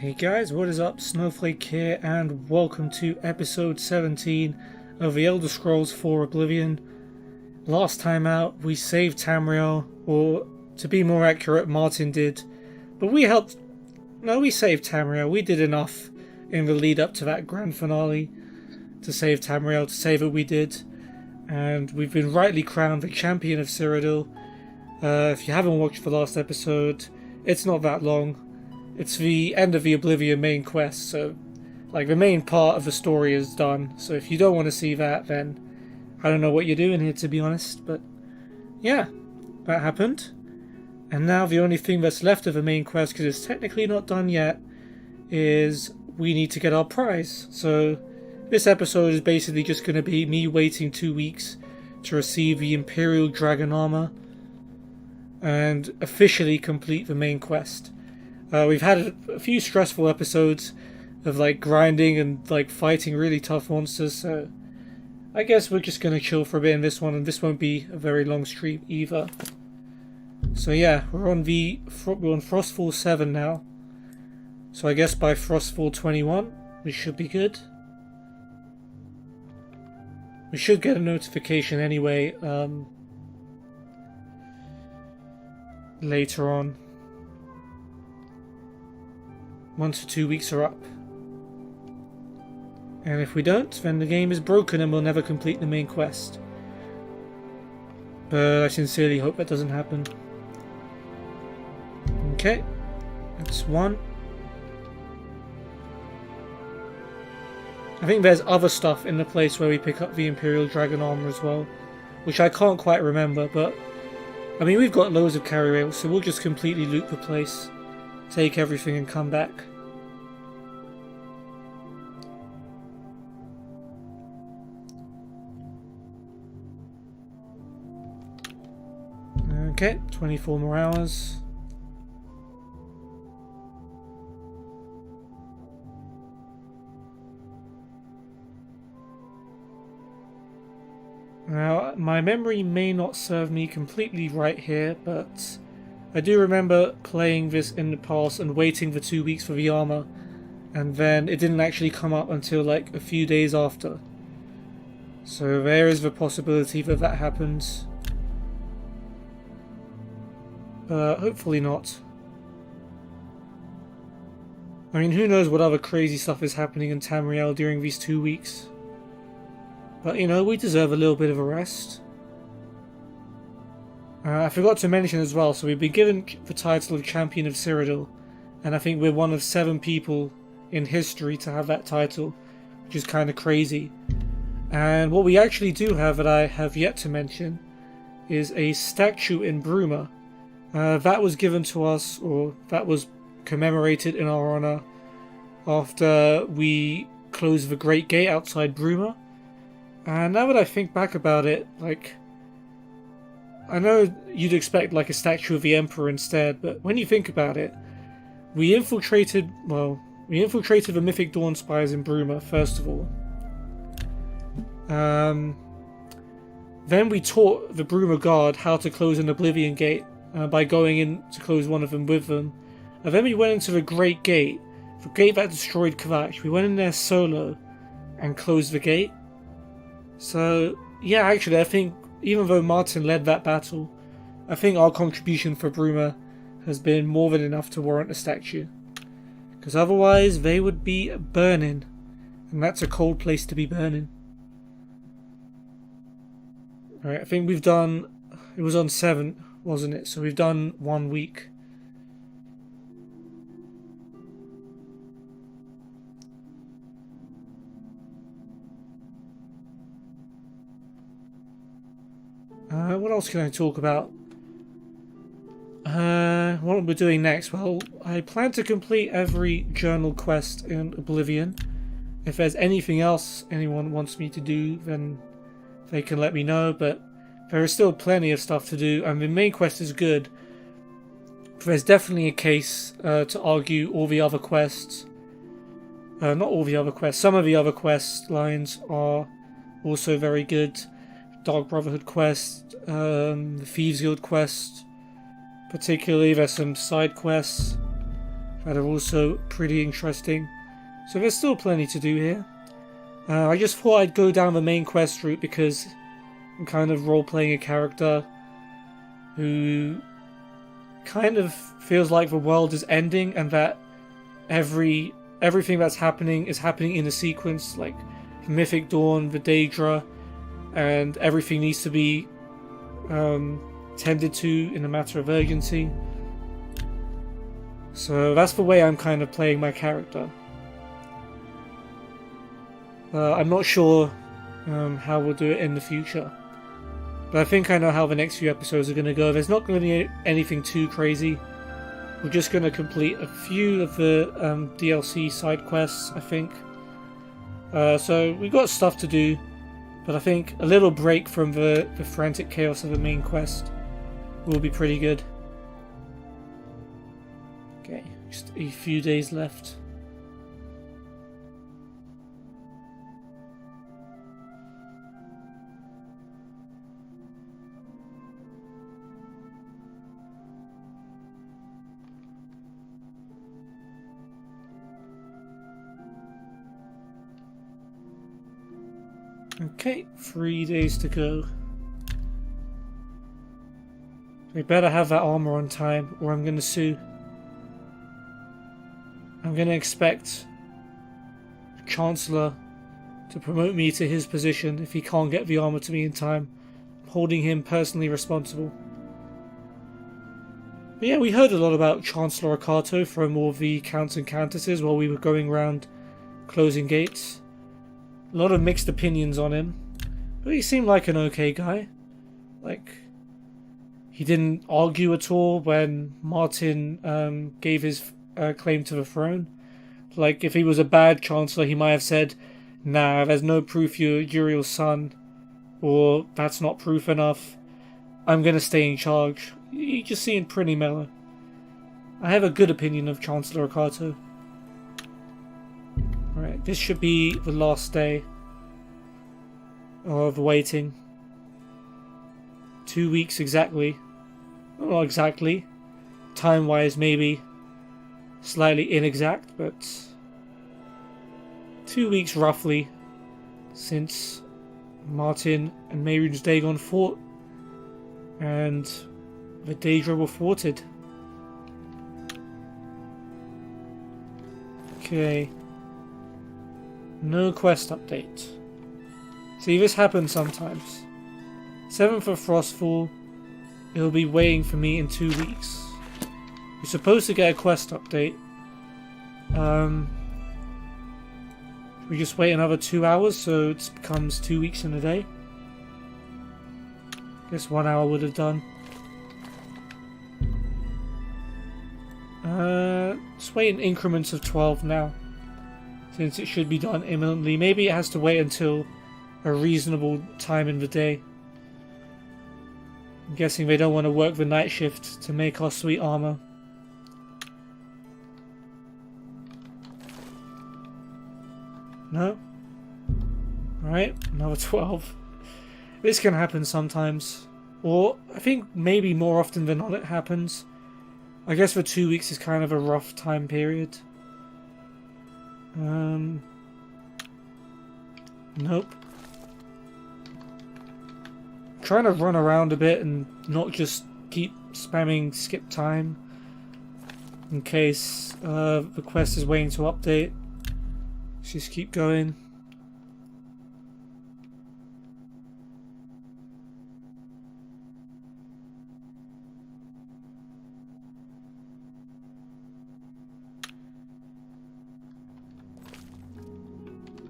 Hey guys, what is up? Snowflake here, and welcome to episode 17 of the Elder Scrolls 4 Oblivion. Last time out, we saved Tamriel, or to be more accurate, Martin did. But we saved Tamriel. We did enough in the lead up to that grand finale to save Tamriel, to say that we did. And we've been rightly crowned the champion of Cyrodiil. If you haven't watched the last episode, it's not that long. It's the end of the Oblivion main quest, so like the main part of the story is done. So if you don't want to see that, then I don't know what you're doing here, to be honest. But yeah, that happened. And now the only thing that's left of the main quest, because it's technically not done yet, is we need to get our prize. So this episode is basically just going to be me waiting 2 weeks to receive the Imperial Dragon Armor and officially complete the main quest. We've had a few stressful episodes of like grinding and like fighting really tough monsters, so I guess we're just gonna chill for a bit in this one, and this won't be a very long stream either. So yeah, we're on Frostfall 7 now. So I guess by Frostfall 21 we should be good. We should get a notification anyway later on. 1 to 2 weeks are up. And if we don't, then the game is broken and we'll never complete the main quest. But I sincerely hope that doesn't happen. Okay, that's one. I think there's other stuff in the place where we pick up the Imperial Dragon Armor as well, which I can't quite remember, but I mean, we've got loads of carry rails, so we'll just completely loot the place, take everything and come back. Okay, 24 more hours. Now, my memory may not serve me completely right here, but I do remember playing this in the past and waiting for 2 weeks for the armor, and then it didn't actually come up until like a few days after. So there is the possibility that that happens. Hopefully not. I mean, who knows what other crazy stuff is happening in Tamriel during these 2 weeks. But you know, we deserve a little bit of a rest. I forgot to mention as well, so we've been given the title of Champion of Cyrodiil, and I think we're one of 7 people in history to have that title, which is kind of crazy. And what we actually do have that I have yet to mention is a statue in Bruma. That was given to us, or that was commemorated in our honor after we closed the Great Gate outside Bruma. And now that I think back about it, like, I know you'd expect like a statue of the Emperor instead, but when you think about it, we infiltrated the Mythic Dawn Spires in Bruma, first of all. Then we taught the Bruma Guard how to close an Oblivion Gate by going in to close one of them with them. And then we went into the Great Gate, the gate that destroyed Kvatch. We went in there solo and closed the gate. So, yeah, actually, I think even though Martin led that battle, I think our contribution for Bruma has been more than enough to warrant a statue. Because otherwise, they would be burning. And that's a cold place to be burning. Alright, I think we've done... It was on 7, wasn't it? So we've done 1 week. What else can I talk about? What we're doing next? Well, I plan to complete every journal quest in Oblivion. If there's anything else anyone wants me to do, then they can let me know, but there is still plenty of stuff to do, and the main quest is good. There's definitely a case to argue all the other quests. Not all the other quests. Some of the other quest lines are also very good. Dark Brotherhood quest, the Thieves Guild quest, particularly there's some side quests. that are also pretty interesting. So there's still plenty to do here. I just thought I'd go down the main quest route because I'm kind of role-playing a character who kind of feels like the world is ending and that everything that's happening is happening in a sequence, like Mythic Dawn, the Daedra, and everything needs to be tended to in a matter of urgency. So that's the way I'm kind of playing my character. I'm not sure how we'll do it in the future, but I think I know how the next few episodes are going to go. There's not going to be anything too crazy. We're just going to complete a few of the DLC side quests, I think. So we've got stuff to do, but I think a little break from the frantic chaos of the main quest will be pretty good. Okay, just a few days left. Okay, 3 days to go. We better have that armor on time, or I'm gonna sue. I'm gonna expect the Chancellor to promote me to his position if he can't get the armor to me in time. I'm holding him personally responsible. But yeah, we heard a lot about Chancellor Akato from all the counts and countesses while we were going around closing gates. A lot of mixed opinions on him, but he seemed like an okay guy. Like, he didn't argue at all when Martin gave his claim to the throne. Like, if he was a bad chancellor, he might have said, "Nah, there's no proof you're Uriel's son," or "That's not proof enough. I'm gonna stay in charge." He just seemed pretty mellow. I have a good opinion of Chancellor Akato. Alright, this should be the last day of waiting. 2 weeks exactly. Well, not exactly. Time-wise, maybe slightly inexact, but 2 weeks roughly since Martin and Mehrunes Dagon fought and the Daedra were thwarted. Okay. No quest update. See, this happens sometimes. 7th of Frostfall, it'll be waiting for me in 2 weeks. You're supposed to get a quest update. We just wait another 2 hours, so it becomes 2 weeks in a day. Guess 1 hour would have done. Just wait in increments of 12 now, since it should be done imminently. Maybe it has to wait until a reasonable time in the day. I'm guessing they don't want to work the night shift to make our sweet armor. No? Alright, another 12. This can happen sometimes. Or, I think maybe more often than not it happens. I guess for 2 weeks is kind of a rough time period. Nope. I'm trying to run around a bit and not just keep spamming skip time in case the quest is waiting to update. Let's just keep going.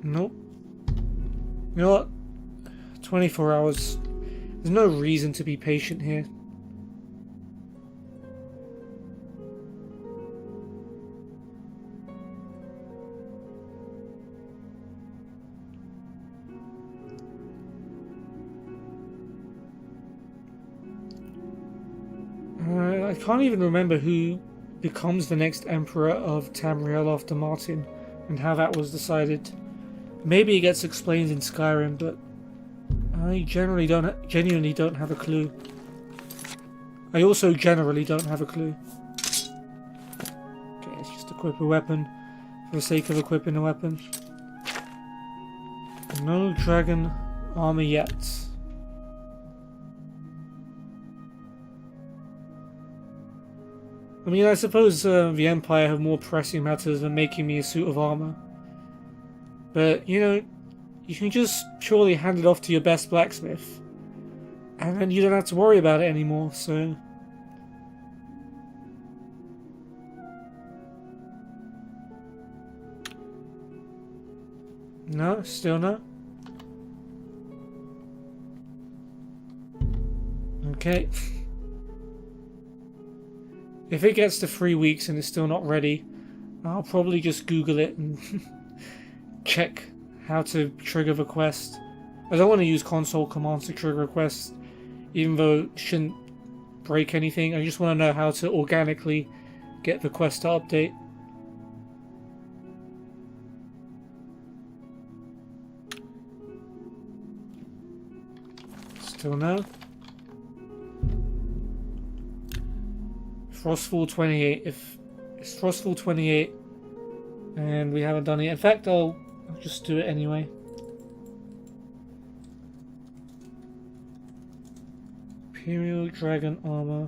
Nope. You know what? 24 hours. There's no reason to be patient here. I can't even remember who becomes the next Emperor of Tamriel after Martin and how that was decided. Maybe it gets explained in Skyrim, but I genuinely don't have a clue. I also generally don't have a clue. Okay, let's just equip a weapon for the sake of equipping a weapon. No dragon armor yet. I mean, I suppose the Empire have more pressing matters than making me a suit of armor. But, you know, you can just surely hand it off to your best blacksmith. And then you don't have to worry about it anymore, so... No, still no. Okay. If it gets to 3 weeks and it's still not ready, I'll probably just Google it and check how to trigger the quest. I don't want to use console commands to trigger a quest, even though it shouldn't break anything. I just want to know how to organically get the quest to update. Still no. Frostfall 28. If it's Frostfall 28 and we haven't done it, in fact, I'll just do it anyway. Imperial Dragon Armor.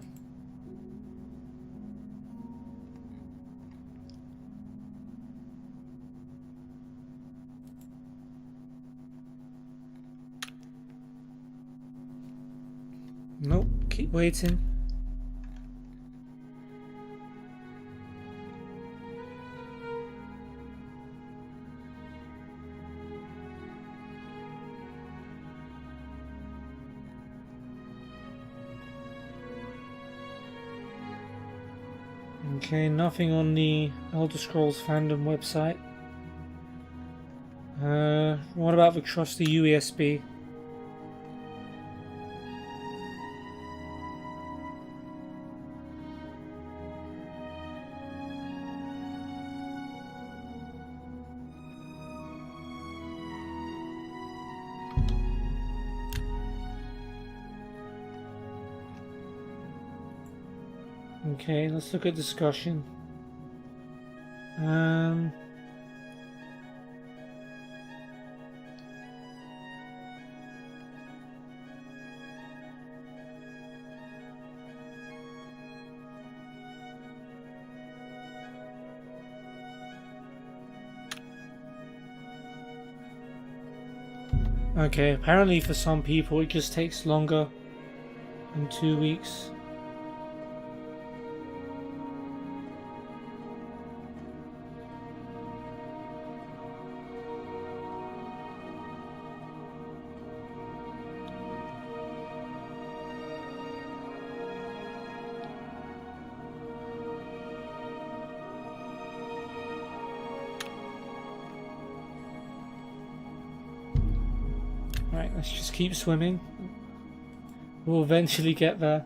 Nope, keep waiting. Okay, nothing on the Elder Scrolls fandom website. What about the trusty USB? Okay, let's look at discussion. Okay, apparently for some people it just takes longer than 2 weeks. Right, let's just keep swimming. We'll eventually get there.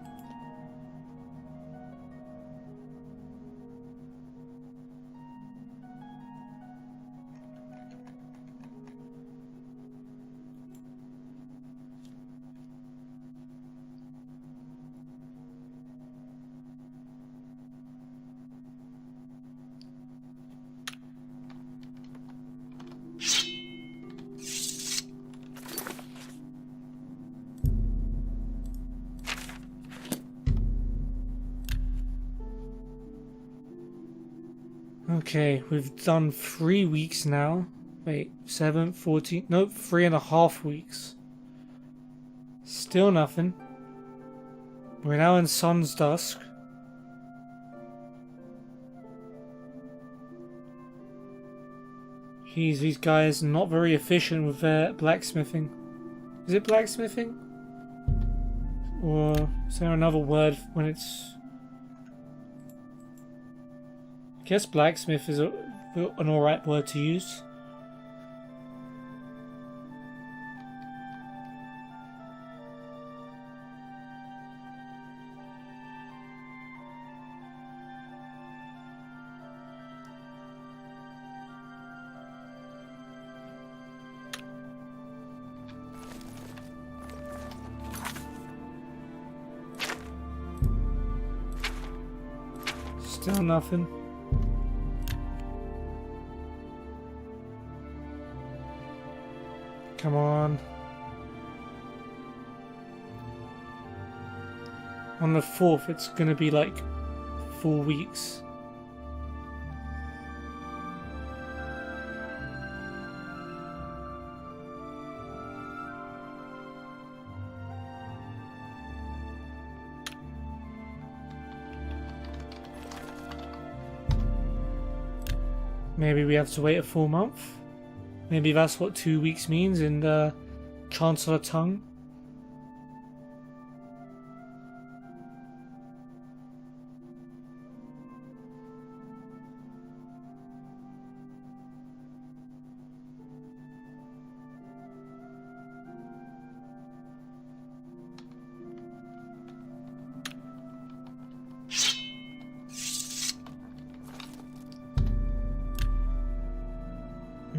Okay, we've done 3 weeks now. Wait, 7, 14, nope, 3.5 weeks. Still nothing. We're now in Sun's Dusk. Jeez, these guys are not very efficient with their blacksmithing. Is it blacksmithing? Or is there another word when it's... I guess blacksmith is an alright word to use. Still nothing. Come on. On the 4th, it's gonna be like 4 weeks. Maybe we have to wait a full month. Maybe that's what 2 weeks means in the Chancellor tongue.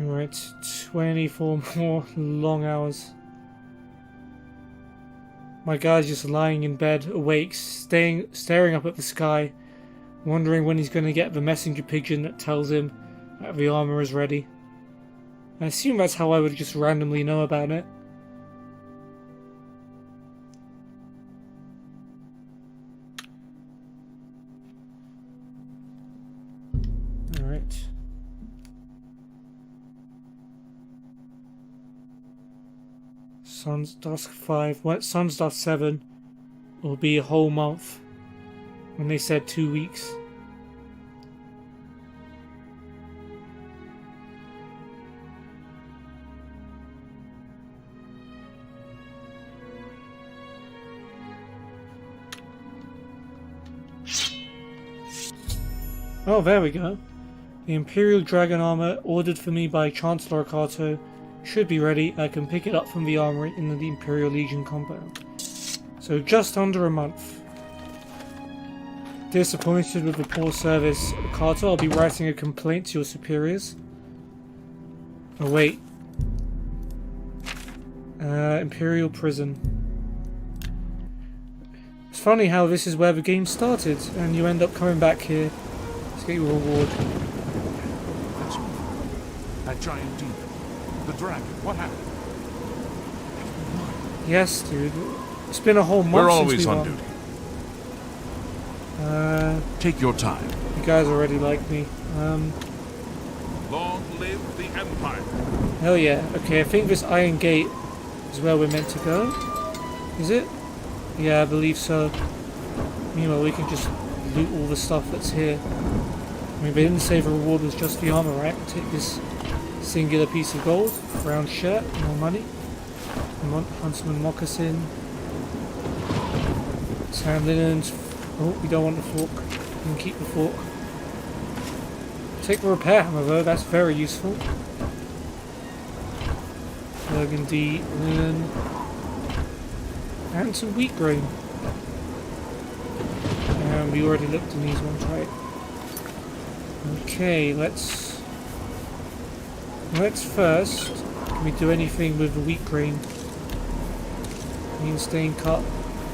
Alright, 24 more long hours. My guy's just lying in bed, awake, staring up at the sky, wondering when he's going to get the messenger pigeon that tells him that the armor is ready. I assume that's how I would just randomly know about it. Alright. Sun's dusk 5. Well, sun's dusk 7 will be a whole month. When they said 2 weeks. Oh, there we go. The Imperial Dragon armor ordered for me by Chancellor Akato should be ready. I can pick it up from the armory in the Imperial Legion compound. So just under a month. Disappointed with the poor service, Akato. I'll be writing a complaint to your superiors. Oh wait. Imperial Prison. It's funny how this is where the game started, and you end up coming back here to get your reward. That's you. That giant demon. The dragon. What happened? Yes, dude. It's been a whole month We're since always we on won. duty. Take your time. You guys already like me. Long live the Empire. Hell yeah. Okay, I think this Iron Gate is where we're meant to go. Is it? Yeah, I believe so. Meanwhile, we can just loot all the stuff that's here. I mean, they didn't say the reward was just the armor, right? Take this singular piece of gold, brown shirt, more money, huntsman moccasin, sand linens. Oh, we don't want the fork. We can keep the fork. Take the repair hammer though, that's very useful. Burgundy linen. And some wheat grain. And we already looked in these ones, right? Okay, let's first, can we do anything with the wheat grain? Mean stain cup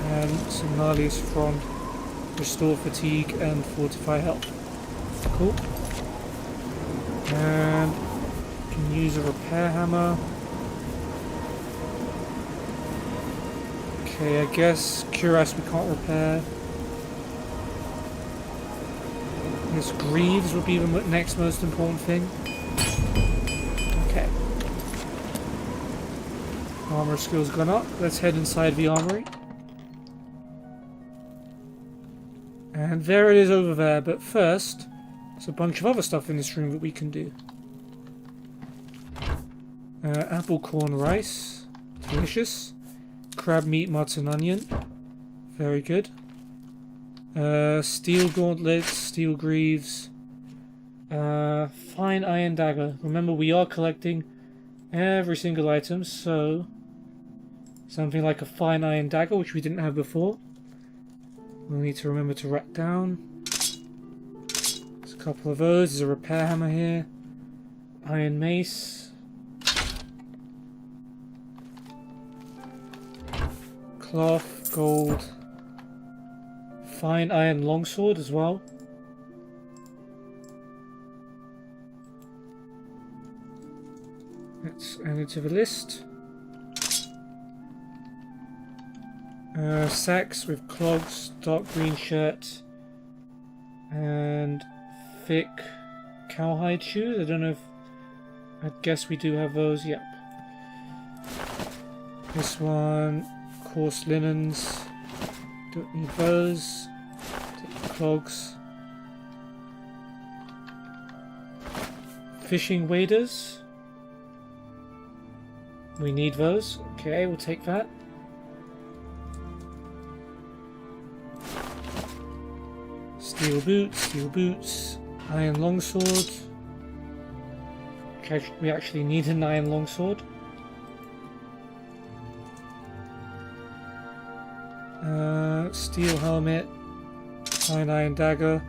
and some Nalius frond. Restore fatigue and fortify health. Cool. And can use a repair hammer. Okay, I guess cuirass we can't repair. I guess greaves would be the next most important thing. Okay. Armor skill's gone up. Let's head inside the armory. And there it is over there, but first, there's a bunch of other stuff in this room that we can do. Apple corn rice. Delicious. Crab meat mutton onion. Very good. Steel gauntlets, steel greaves. Fine iron dagger. Remember, we are collecting every single item, so something like a fine iron dagger, which we didn't have before. We'll need to remember to write down. There's a couple of those. There's a repair hammer here. Iron mace. Cloth, gold. Fine iron longsword as well. Let's add it to the list. Sacks with clogs, dark green shirt, and thick cowhide shoes. I don't know if... I guess we do have those, yep. This one, coarse linens. Don't need those. Take the clogs. Fishing waders. We need those. Okay, we'll take that. Steel boots, iron longsword. Okay, we actually need an iron longsword. Steel helmet, iron dagger.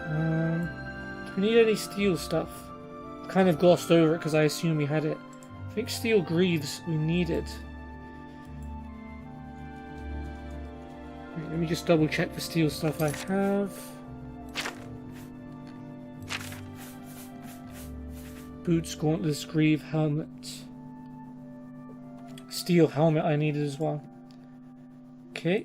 Do we need any steel stuff? Kind of glossed over it because I assumed we had it. I think steel greaves we needed. Let me just double check the steel stuff I have. Boots, gauntlets, greave, helmet. Steel helmet I needed as well. Okay.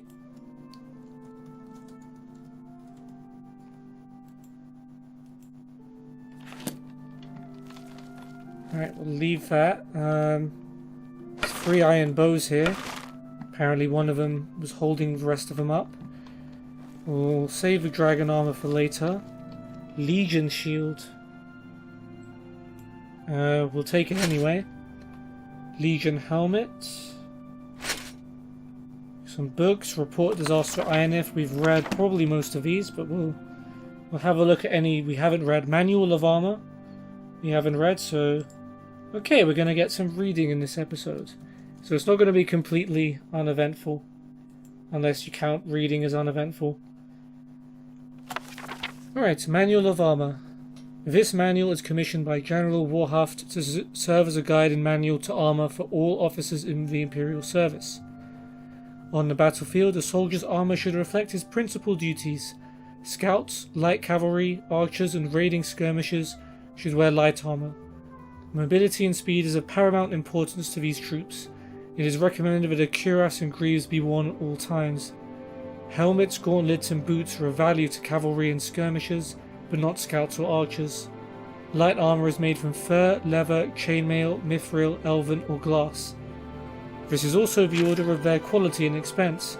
Alright, we'll leave that. There's 3 iron bows here. Apparently one of them was holding the rest of them up. We'll save the dragon armor for later. Legion shield. We'll take it anyway. Legion helmet. Some books. Report disaster Ionif. We've read probably most of these, but we'll have a look at any we haven't read. Manual of armor. We haven't read, so okay, we're gonna get some reading in this episode. So it's not going to be completely uneventful, unless you count reading as uneventful. Alright, Manual of Armor. This manual is commissioned by General Warhaft to serve as a guide and manual to armor for all officers in the Imperial service. On the battlefield, a soldier's armor should reflect his principal duties. Scouts, light cavalry, archers, and raiding skirmishers should wear light armor. Mobility and speed is of paramount importance to these troops. It is recommended that a cuirass and greaves be worn at all times. Helmets, gauntlets, and boots are of value to cavalry and skirmishers, but not scouts or archers. Light armor is made from fur, leather, chainmail, mithril, elven, or glass. This is also the order of their quality and expense,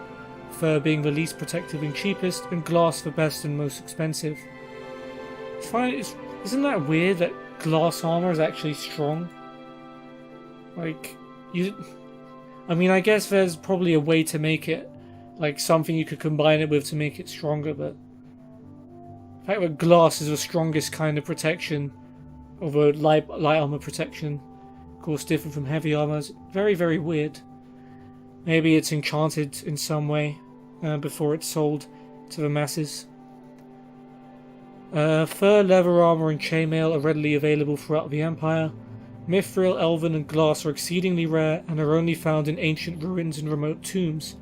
fur being the least protective and cheapest, and glass the best and most expensive. Isn't that weird that glass armor is actually strong? I mean, I guess there's probably a way to make it, like something you could combine it with to make it stronger, but the fact that glass is the strongest kind of protection, although light armor protection, of course different from heavy armor, is very, very weird. Maybe it's enchanted in some way before it's sold to the masses. Fur, leather armor, and chainmail are readily available throughout the Empire. Mithril, elven, and glass are exceedingly rare and are only found in ancient ruins and remote tombs,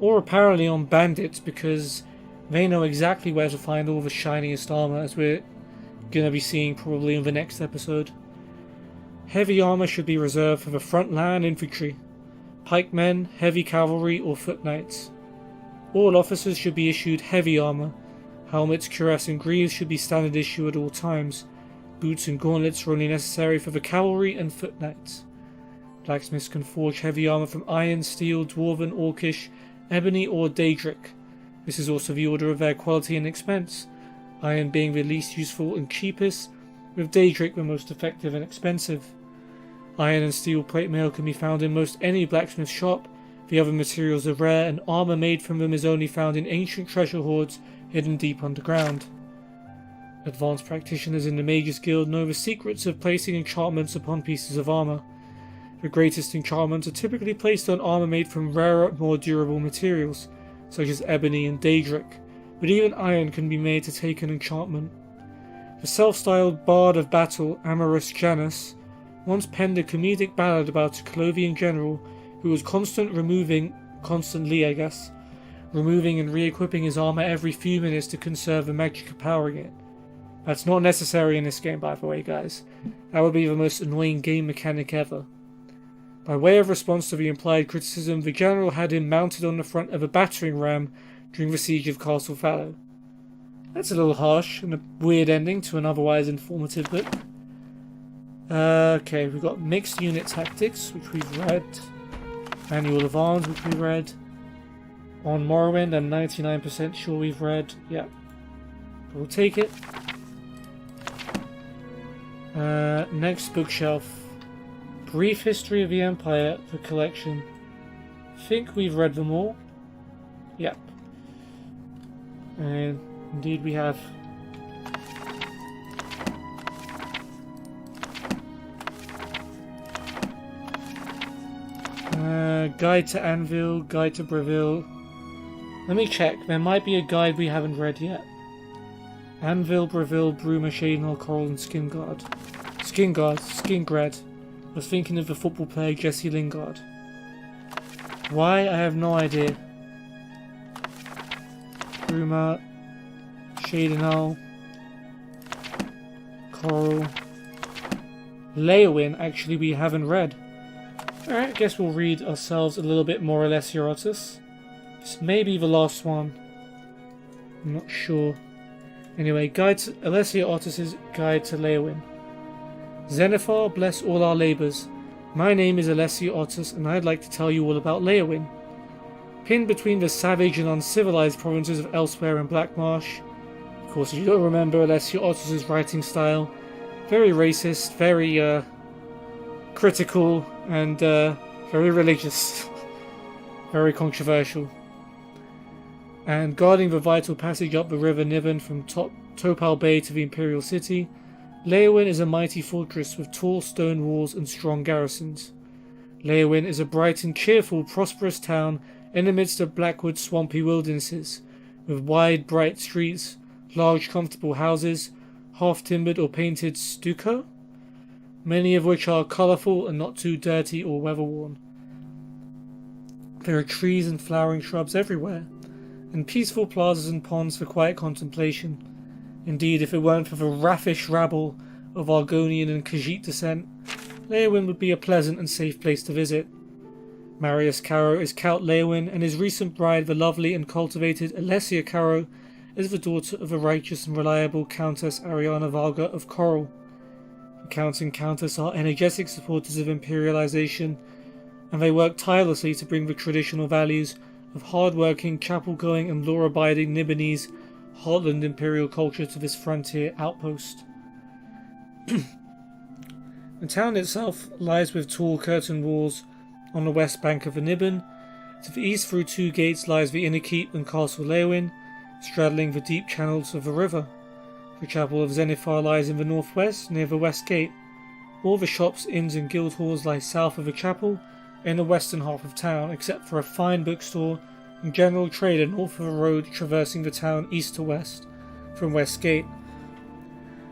or apparently on bandits because they know exactly where to find all the shiniest armor, as we're going to be seeing probably in the next episode. Heavy armor should be reserved for the front line infantry, pikemen, heavy cavalry, or foot knights. All officers should be issued heavy armor. Helmets, cuirass, and greaves should be standard issue at all times. Boots and gauntlets are only necessary for the cavalry and foot knights. Blacksmiths can forge heavy armor from iron, steel, dwarven, orcish, ebony, or daedric. This is also the order of their quality and expense, iron being the least useful and cheapest, with daedric the most effective and expensive. Iron and steel plate mail can be found in most any blacksmith shop. The other materials are rare, and armor made from them is only found in ancient treasure hoards hidden deep underground. Advanced practitioners in the Mages Guild know the secrets of placing enchantments upon pieces of armor. The greatest enchantments are typically placed on armor made from rarer, more durable materials, such as ebony and daedric, but even iron can be made to take an enchantment. The self-styled Bard of Battle, Amorous Janus, once penned a comedic ballad about a Colovian general who was constantly removing and re-equipping his armor every few minutes to conserve the magic of powering it. That's not necessary in this game, by the way, guys. That would be the most annoying game mechanic ever. By way of response to the implied criticism, the general had him mounted on the front of a battering ram during the siege of Castle Fallow. That's a little harsh and a weird ending to an otherwise informative book. Okay, we've got Mixed Unit Tactics, which we've read. Manual of Arms, which we read. On Morrowind, I'm 99% sure we've read. Yeah. We'll take it. Next bookshelf. Brief History of the Empire, the collection. I think we've read them all. Yep. And indeed we have. Guide to Anvil, Guide to Breville. Let me check. There might be a guide we haven't read yet. Anvil, Breville, Bruma, Shadenhall, Coral, and Skingrad. I was thinking of the football player Jesse Lingard. Why? I have no idea. Bruma, Shadenhall, Coral. Leowin, actually, we haven't read. Alright, I guess we'll read ourselves a little bit more Alessia Otis. This may be the last one. I'm not sure. Anyway, Alessia Otis' Guide to Leowin. Zenithar, bless all our labours. My name is Alessia Otis, and I'd like to tell you all about Leowin. Pinned between the savage and uncivilized provinces of Elsewhere and Blackmarsh. Of course, if you don't remember Alessia Otis' writing style, very racist, very critical, and very religious. Very controversial. And guarding the vital passage up the River Niven from Topal Bay to the Imperial City, Leowin is a mighty fortress with tall stone walls and strong garrisons. Leowin is a bright and cheerful, prosperous town in the midst of Blackwood's swampy wildernesses, with wide, bright streets, large, comfortable houses, half-timbered or painted stucco, many of which are colourful and not too dirty or weather-worn. There are trees and flowering shrubs everywhere, and peaceful plazas and ponds for quiet contemplation. Indeed, if it weren't for the raffish rabble of Argonian and Khajiit descent, Leowin would be a pleasant and safe place to visit. Marius Caro is Count Leowin, and his recent bride, the lovely and cultivated Alessia Caro, is the daughter of the righteous and reliable Countess Ariana Varga of Coral. The Count and Countess are energetic supporters of imperialization, and they work tirelessly to bring the traditional values of hard-working, chapel-going and law-abiding Nibonese Heartland imperial culture to this frontier outpost. The town itself lies with tall curtain walls on the west bank of the Niben. To the east through two gates lies the inner keep and Castle Leowin, straddling the deep channels of the river. The chapel of Zenithar lies in the northwest, near the west gate. All the shops, inns and guild halls lie south of the chapel, in the western half of town, except for a fine bookstore and general trader north of a road traversing the town east to west, from West Gate.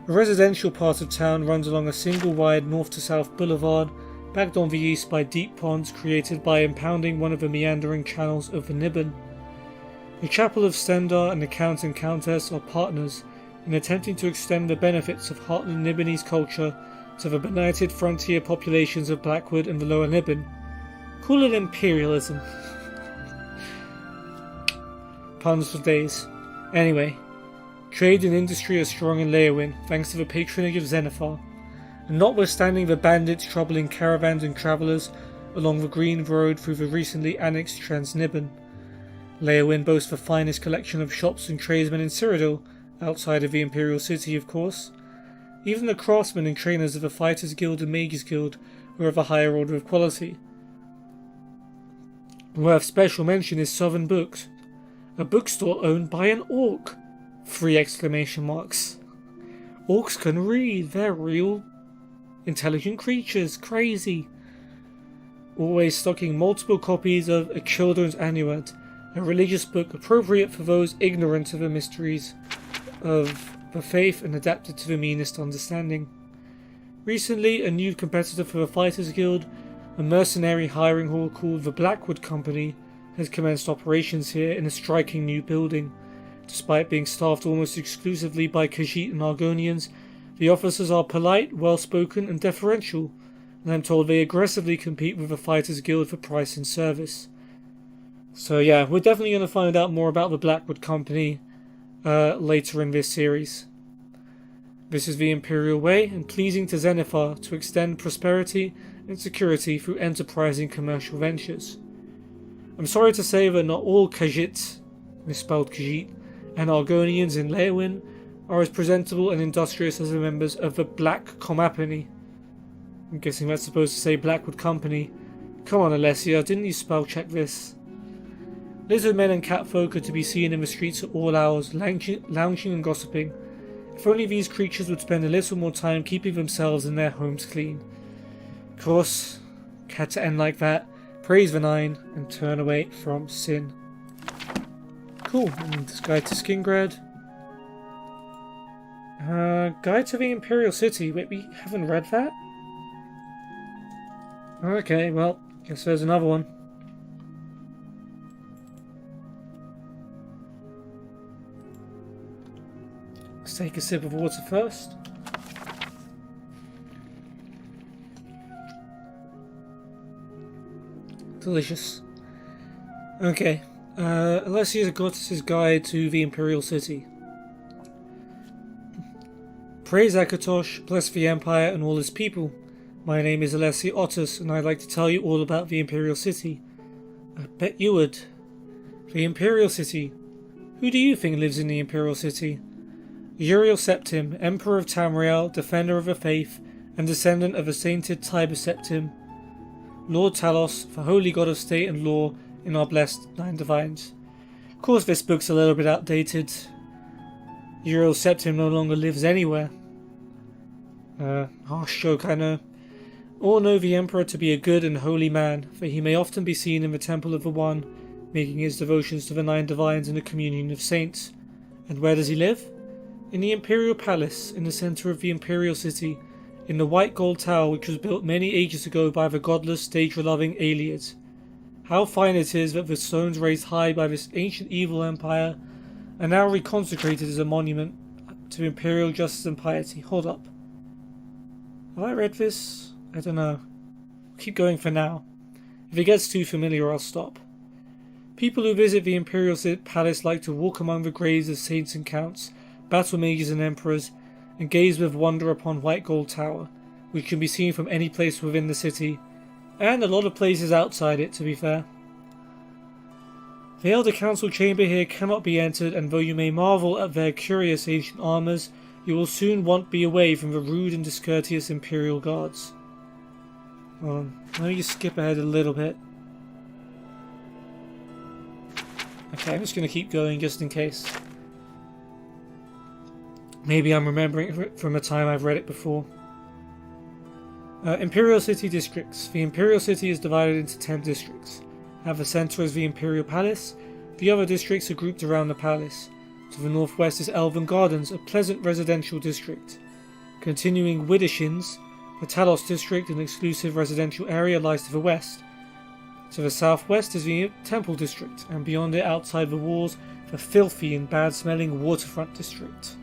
The residential part of town runs along a single wide north to south boulevard, backed on the east by deep ponds created by impounding one of the meandering channels of the Niben. The Chapel of Stendar and the Count and Countess are partners in attempting to extend the benefits of Heartland Nibonese culture to the benighted frontier populations of Blackwood and the Lower Niben. Call it imperialism. Puns for days. Anyway, trade and industry are strong in Leowin, thanks to the patronage of Zenithar, and notwithstanding the bandits troubling caravans and travellers along the green road through the recently annexed Trans-Niben. Leowin boasts the finest collection of shops and tradesmen in Cyrodiil, outside of the Imperial City, of course. Even the craftsmen and trainers of the Fighters Guild and Mages Guild were of a higher order of quality. Worth special mention is Southern Books, a bookstore owned by an orc! 3 exclamation marks. Orcs can read, they're real intelligent creatures, crazy. Always stocking multiple copies of A Children's Annuet, a religious book appropriate for those ignorant of the mysteries of the faith and adapted to the meanest understanding. Recently, a new competitor for the Fighters Guild, a mercenary hiring hall called the Blackwood Company, has commenced operations here in a striking new building. Despite being staffed almost exclusively by Khajiit and Argonians, the officers are polite, well-spoken and deferential, and I'm told they aggressively compete with the Fighters Guild for price and service. So yeah, we're definitely going to find out more about the Blackwood Company later in this series. This is the Imperial way, and pleasing to Zenithar to extend prosperity and security through enterprising commercial ventures. I'm sorry to say that not all Khajiit, misspelled Khajiit, and Argonians in Leowyn are as presentable and industrious as the members of the Black Company. I'm guessing that's supposed to say Blackwood Company. Come on, Alessia, didn't you spell check this? Lizard men and catfolk are to be seen in the streets at all hours, lounging and gossiping. If only these creatures would spend a little more time keeping themselves and their homes clean. Of course, had to end like that. Praise the Nine and turn away from sin. Cool, and this guide to Skingrad. Guide to the Imperial City. Wait, we haven't read that? Okay, well, guess there's another one. Let's take a sip of water first. Delicious. Okay, Alessia's Goddess's Guide to the Imperial City. Praise Akatosh, bless the Empire and all its people. My name is Alessia Otus, and I'd like to tell you all about the Imperial City. I bet you would. The Imperial City. Who do you think lives in the Imperial City? Uriel Septim, Emperor of Tamriel, Defender of the Faith, and descendant of the sainted Tiber Septim. Lord Talos, the holy god of state and law in our blessed Nine Divines. Of course this book's a little bit outdated. Uriel Septim no longer lives anywhere. Harsh joke, I know. All know the Emperor to be a good and holy man, for he may often be seen in the Temple of the One, making his devotions to the Nine Divines and the communion of saints. And where does he live? In the Imperial Palace, in the centre of the Imperial City, in the white gold tower which was built many ages ago by the godless, daedra-loving Aliad. How fine it is that the stones raised high by this ancient evil empire are now reconsecrated as a monument to imperial justice and piety. Hold up. Have I read this? I don't know. I'll keep going for now. If it gets too familiar, I'll stop. People who visit the Imperial Palace like to walk among the graves of saints and counts, battle mages and emperors, and gaze with wonder upon White Gold Tower, which can be seen from any place within the city, and a lot of places outside it, to be fair. The Elder Council chamber here cannot be entered, and though you may marvel at their curious ancient armours, you will soon want be away from the rude and discourteous Imperial guards. Let me just skip ahead a little bit. Okay, I'm just going to keep going just in case. Maybe I'm remembering it from a time I've read it before. Imperial City Districts. The Imperial City is divided into 10 districts. At the centre is the Imperial Palace. The other districts are grouped around the palace. To the northwest is Elven Gardens, a pleasant residential district. Continuing Widdershins, the Talos district, an exclusive residential area, lies to the west. To the southwest is the Temple district, and beyond it, outside the walls, the filthy and bad-smelling Waterfront district.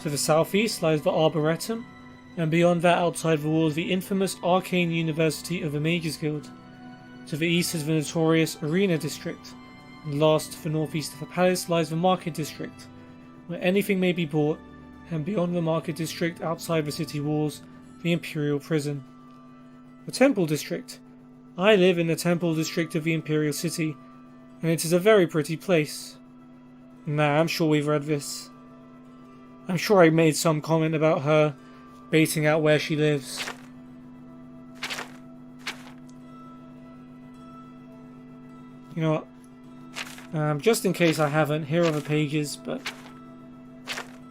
To the southeast lies the Arboretum, and beyond that, outside the walls, the infamous Arcane University of the Mages Guild. To the east is the notorious Arena district, and last, to the northeast of the palace, lies the Market district, where anything may be bought, and beyond the Market district, outside the city walls, the Imperial Prison. The Temple district. I live in the Temple district of the Imperial City, and it is a very pretty place. Nah, I'm sure we've read this. I'm sure I made some comment about her baiting out where she lives. You know what? Just in case I haven't, here are the pages, but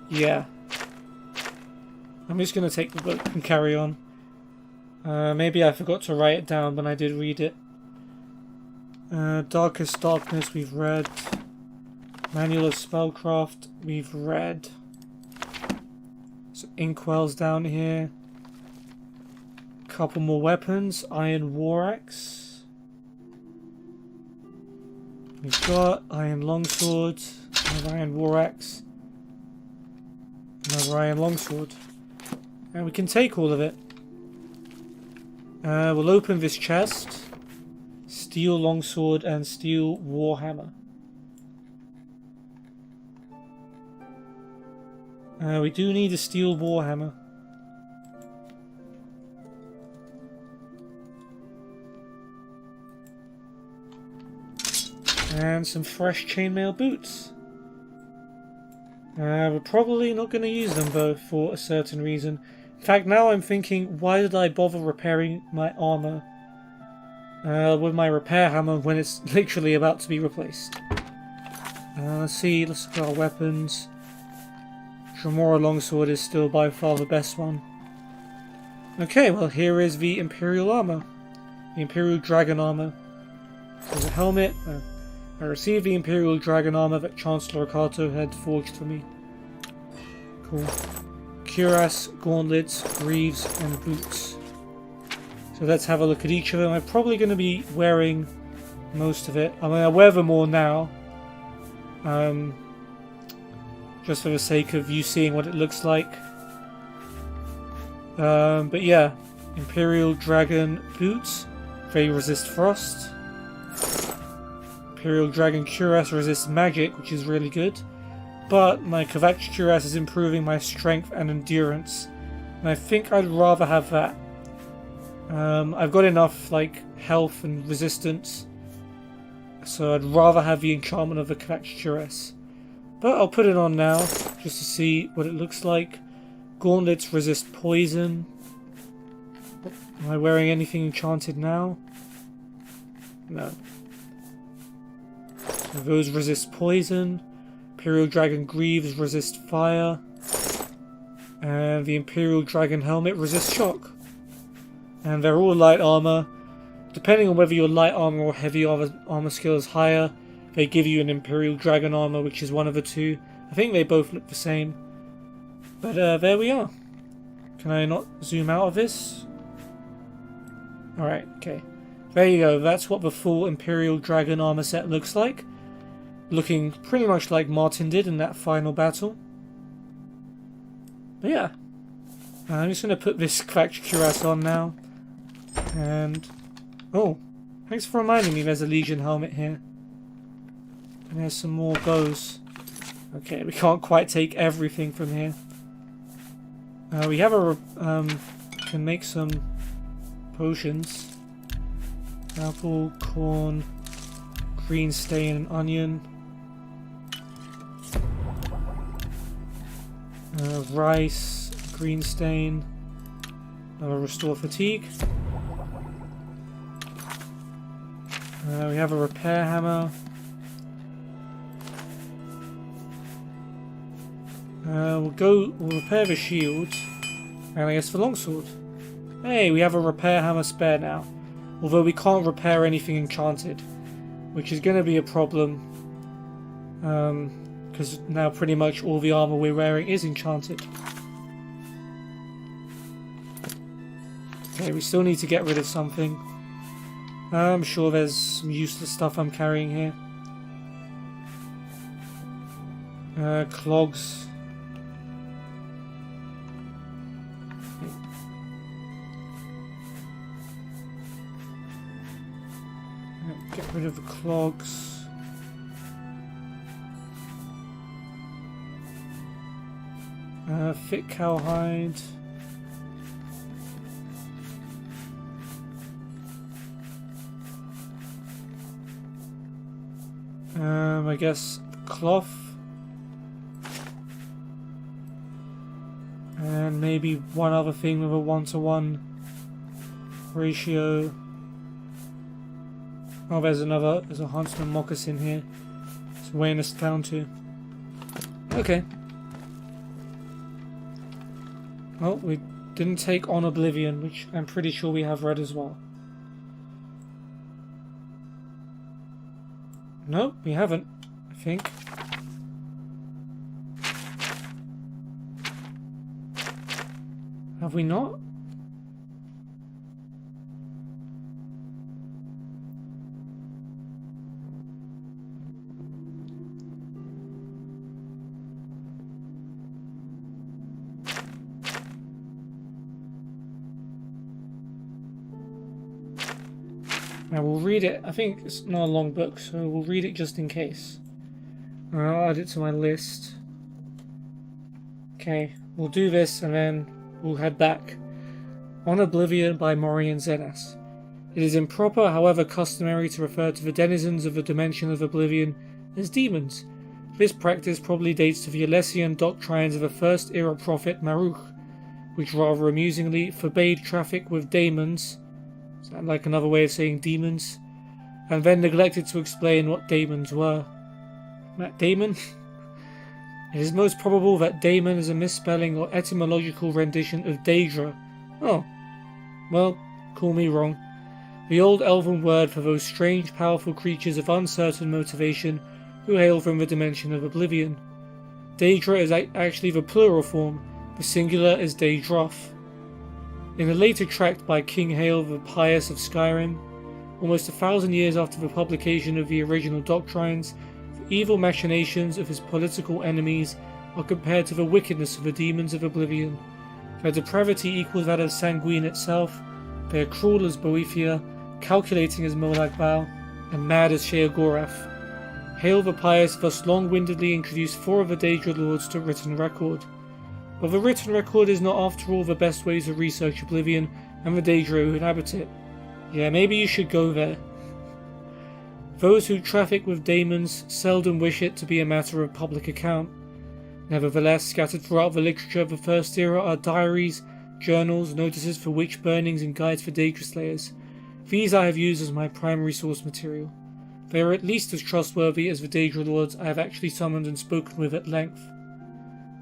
yeah. I'm just going to take the book and carry on. Maybe I forgot to write it down when I did read it. Darkest Darkness we've read. Manual of Spellcraft we've read. Some inkwells down here. Couple more weapons. Iron War Axe. We've got Iron Longsword. Another Iron War Axe. Another Iron Longsword. And we can take all of it. We'll open this chest. Steel longsword and steel warhammer. We do need a steel warhammer. And some fresh chainmail boots. We're probably not going to use them though for a certain reason. In fact, now I'm thinking, why did I bother repairing my armor with my repair hammer when it's literally about to be replaced? Let's see, let's look at our weapons. Tremora longsword is still by far the best one. Okay, well here is the Imperial armor. The Imperial Dragon armor. There's a helmet. I received the Imperial Dragon armor that Chancellor Akato had forged for me. Cool. Cuirass, gauntlets, greaves, and boots. So let's have a look at each of them. I'm probably going to be wearing most of it. I mean, I wear them all now. Just for the sake of you seeing what it looks like. But yeah, Imperial Dragon boots. They resist frost. Imperial Dragon Cuirass resists magic, which is really good. But my Kvatch Cuirass is improving my strength and endurance. And I think I'd rather have that. I've got enough like health and resistance. So I'd rather have the enchantment of the Kvatch Cuirass. But I'll put it on now, just to see what it looks like. Gauntlets resist poison. Am I wearing anything enchanted now? No. So those resist poison. Imperial Dragon Greaves resist fire. And the Imperial Dragon Helmet resists shock. And they're all light armor. Depending on whether your light armor or heavy armor skill is higher, they give you an Imperial Dragon armor, which is one of the two. I think they both look the same. But there we are. Can I not zoom out of this? Alright, okay. There you go. That's what the full Imperial Dragon armor set looks like. Looking pretty much like Martin did in that final battle. But yeah. I'm just going to put this Kvatch Cuirass on now. And... oh, thanks for reminding me there's a Legion helmet here. And there's some more bows. Okay, we can't quite take everything from here. We have a... can make some potions. Apple, corn, green stain, and onion. Rice, green stain. Restore fatigue. We have a repair hammer. We'll repair the shield. And I guess the longsword. Hey, we have a repair hammer spare now. Although we can't repair anything enchanted. Which is going to be a problem. Because now pretty much all the armor we're wearing is enchanted. Okay, we still need to get rid of something. I'm sure there's some useless stuff I'm carrying here. Clogs. Get rid of the clogs. Thick cowhide. I guess cloth. And maybe one other thing with a 1-to-1 ratio. Oh, there's a Huntsman moccasin here. It's weighing us down to. Okay. Well, we didn't take on Oblivion, which I'm pretty sure we have read as well. No, we haven't, I think. Have we not? Now we'll read it. I think it's not a long book, so we'll read it just in case. I'll add it to my list. Okay, we'll do this and then we'll head back. On Oblivion by Morian Zenas. It is improper, however customary, to refer to the denizens of the dimension of Oblivion as demons. This practice probably dates to the Alessian doctrines of the first era prophet Maruch, which rather amusingly forbade traffic with daemons, sound like another way of saying demons, and then neglected to explain what daemons were. That daemon? It is most probable that daemon is a misspelling or etymological rendition of Daedra. Oh, well, call me wrong. The old elven word for those strange, powerful creatures of uncertain motivation who hail from the dimension of Oblivion. Daedra is actually the plural form, the singular is Daedroth. In a later tract by King Hael the Pious of Skyrim, almost 1,000 years after the publication of the original doctrines, the evil machinations of his political enemies are compared to the wickedness of the demons of Oblivion. Their depravity equals that of Sanguine itself. They are cruel as Boethia, calculating as Molag Bal, and mad as Sheogorath. Hael the Pious thus long-windedly introduced 4 of the Daedra lords to written record. But the written record is not after all the best way to research Oblivion and the Daedra who inhabit it. Yeah, maybe you should go there. Those who traffic with daemons seldom wish it to be a matter of public account. Nevertheless, scattered throughout the literature of the First Era are diaries, journals, notices for witch burnings and guides for Daedra slayers. These I have used as my primary source material. They are at least as trustworthy as the Daedra lords I have actually summoned and spoken with at length.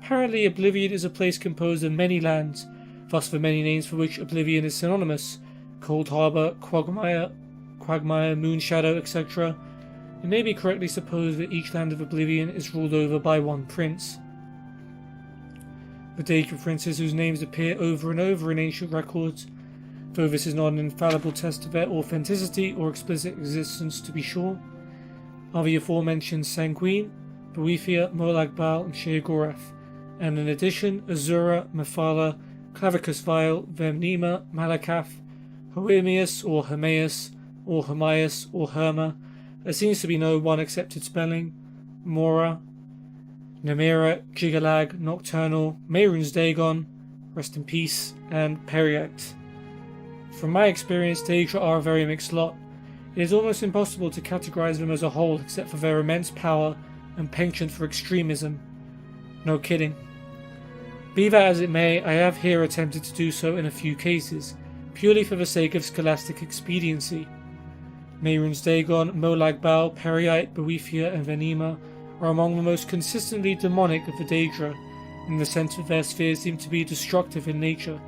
Apparently Oblivion is a place composed of many lands, thus the many names for which Oblivion is synonymous: Cold Harbour, Quagmire, Moonshadow, etc. It may be correctly supposed that each land of Oblivion is ruled over by one prince. The Daedra princes whose names appear over and over in ancient records, though this is not an infallible test of their authenticity or explicit existence to be sure, are the aforementioned Sanguine, Boethia, Molag Bal, and Sheogorath, and in addition Azura, Mephala, Clavicus Vile, Vemnema, Malakath, Hoemius or Hermaeus, or Hermias or Herma. There seems to be no one accepted spelling. Mora, Nemira, Gigalag, Nocturnal, Mehrunes Dagon, rest in peace, and Periact. From my experience, Daedra are a very mixed lot. It is almost impossible to categorize them as a whole except for their immense power and penchant for extremism. No kidding. Be that as it may, I have here attempted to do so in a few cases, purely for the sake of scholastic expediency. Mehrunes Dagon, Molag Bal, Periite, Boethia, and Venema are among the most consistently demonic of the Daedra, in the sense that their spheres seem to be destructive in nature.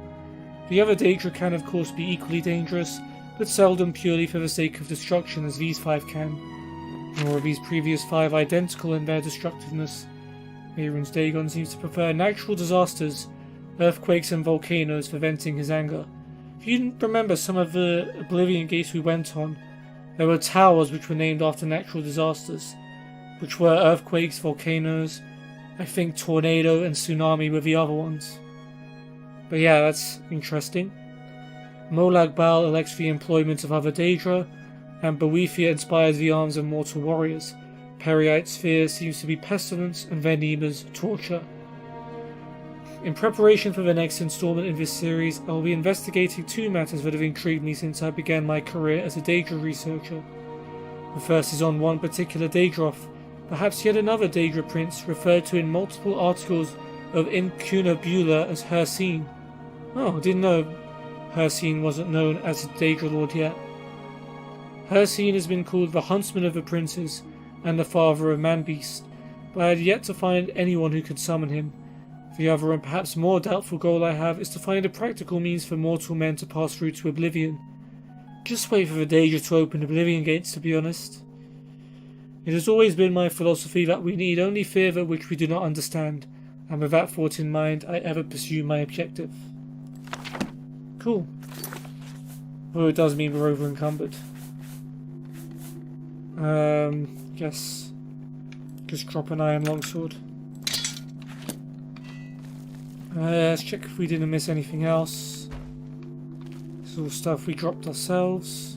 The other Daedra can of course be equally dangerous, but seldom purely for the sake of destruction as these 5 can. Nor are these previous 5 identical in their destructiveness. Mehrunes Dagon seems to prefer natural disasters, earthquakes and volcanoes for venting his anger. If you remember some of the Oblivion gates we went on, there were towers which were named after natural disasters, which were earthquakes, volcanoes, I think tornado and tsunami were the other ones. But yeah, that's interesting. Molag Bal elects the employment of other Daedra, and Boethia inspires the arms of mortal warriors. Periite's fear seems to be pestilence, and Venema's torture. In preparation for the next installment in this series, I will be investigating 2 matters that have intrigued me since I began my career as a Daedra researcher. The first is on one particular Daedroth, perhaps yet another Daedra prince referred to in multiple articles of Incunabula as Hircine. Oh, didn't know Hircine wasn't known as a Daedra lord yet. Hircine has been called the huntsman of the princes and the father of man-beast, but I had yet to find anyone who could summon him. The other and perhaps more doubtful goal I have is to find a practical means for mortal men to pass through to Oblivion. Just wait for the Daedra to open Oblivion gates, to be honest. It has always been my philosophy that we need only fear that which we do not understand, and with that thought in mind I ever pursue my objective. Cool. Although it does mean we're over encumbered. Guess just drop an iron longsword. Let's check if we didn't miss anything else. This is all stuff we dropped ourselves.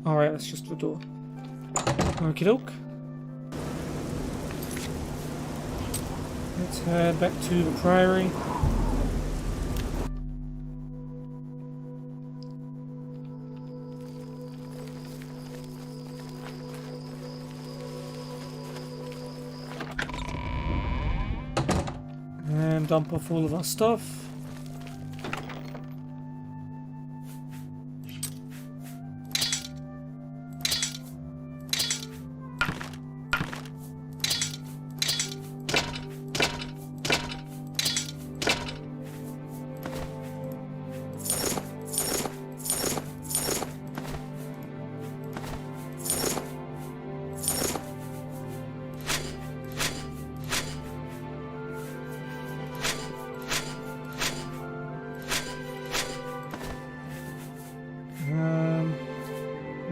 Alright, that's just the door. Okie doke. Let's head back to the Priory. And dump off all of our stuff.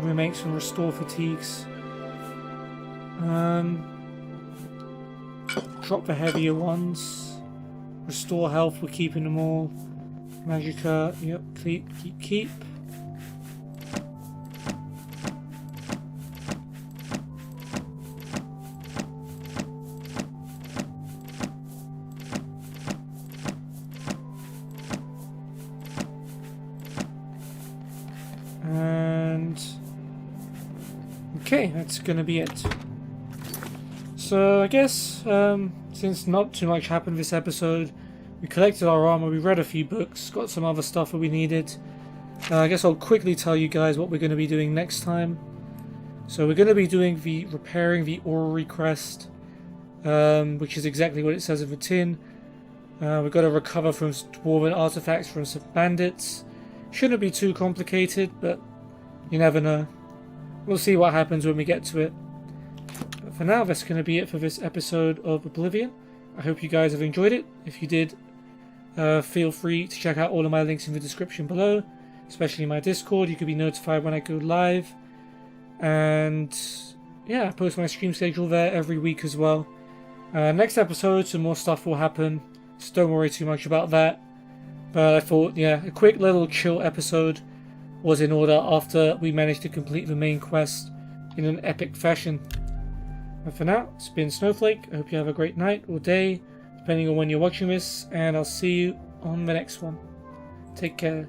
Remakes and restore fatigues. Drop the heavier ones. Restore health, we're keeping them all. Magicka, yep, keep. And okay, that's gonna be it. So I guess since not too much happened this episode, we collected our armor, we read a few books, got some other stuff that we needed. I guess I'll quickly tell you guys what we're going to be doing next time. So we're going to be doing the repairing the orrery crest, which is exactly what it says in the tin. We've got to recover from dwarven artifacts from some bandits. Shouldn't be too complicated, but you never know. We'll see what happens when we get to it. But for now, that's going to be it for this episode of Oblivion. I hope you guys have enjoyed it. If you did, feel free to check out all of my links in the description below, especially my Discord. You can be notified when I go live. And yeah, I post my stream schedule there every week as well. Next episode, some more stuff will happen, so don't worry too much about that. But I thought, yeah, a quick little chill episode was in order after we managed to complete the main quest in an epic fashion. And for now, it's been Snowflake. I hope you have a great night or day, depending on when you're watching this, and I'll see you on the next one. Take care.